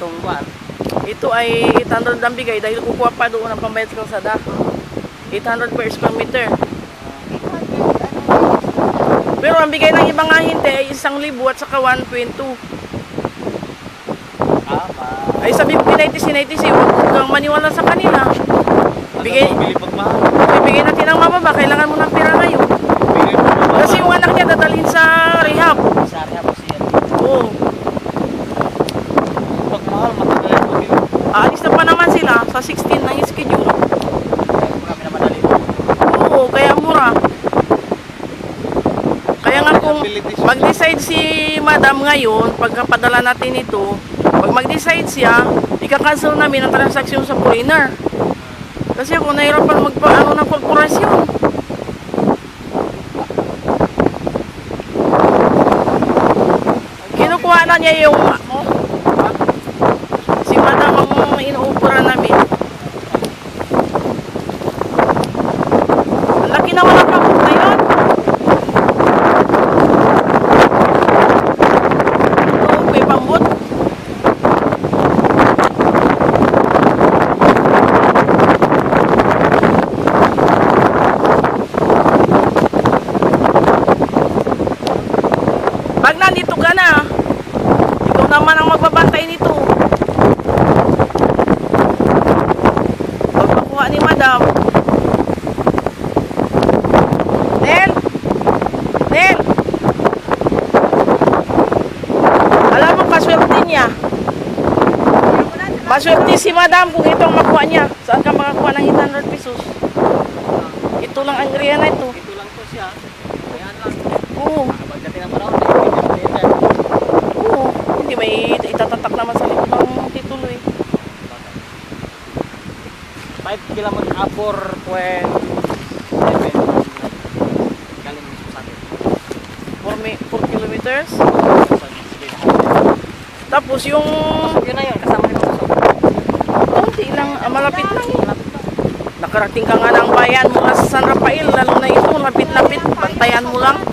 tong kuan. Ito ay 800 ang bigay dahil kukuha pa doon ang pambayad sa kalsada. 800 per square meter. Pero ang bigay ng ibang ahente ay 1,000 at saka 1.2. Ay sabi ko kinaitis, huwag kang maniwala sa kanila. Bigay natin ang mababa, kailangan mo ng pera ngayon. Kasi yung anak niya dadalhin sa rehab. Sa rehab siya. Oo. Pag mahal, matagal ang pag-iwi. Aalis na pa naman sila sa 16 ng schedule. Kami na madali. Oo, kaya mura. Kaya nga kung mag-decide si madam ngayon, pagkapadala natin ito, pag mag-decide siya, ika-cancel namin ang transaksyon sa foreigner. Kasi ako nahirapan magpaano ng korporasyon. Kinukuha na niya yung si madam ang inuupura namin. Ang laki naman ang pamuk na yun. Oo, may pambot. Pag nandito ka na, ikaw naman ang magbabantay nito. Pagpakuha ni madam. Nel! Nel! Alam mo, paswerte niya. Paswerte si madam kung ito ang makuha niya. Saan ka makakuha ng 800 pesos? Ito lang ang area na ito. Ito lang to siya. Ayan lang. Oo. Pagdating ng panahon, may pinag-data. Oo. Hindi may itatatak naman sa likod ng titulo eh. 5 kilometers abor kwen 7 galing sa atin. 4 kilometers. Tapos yung Yun na yun, kasama ni Mama. konti lang, malapit lang eh. Nakarating ka nga ng bayan mula sa San Rafael, lalo na ito, lapit-lapit, bantayan mo lang.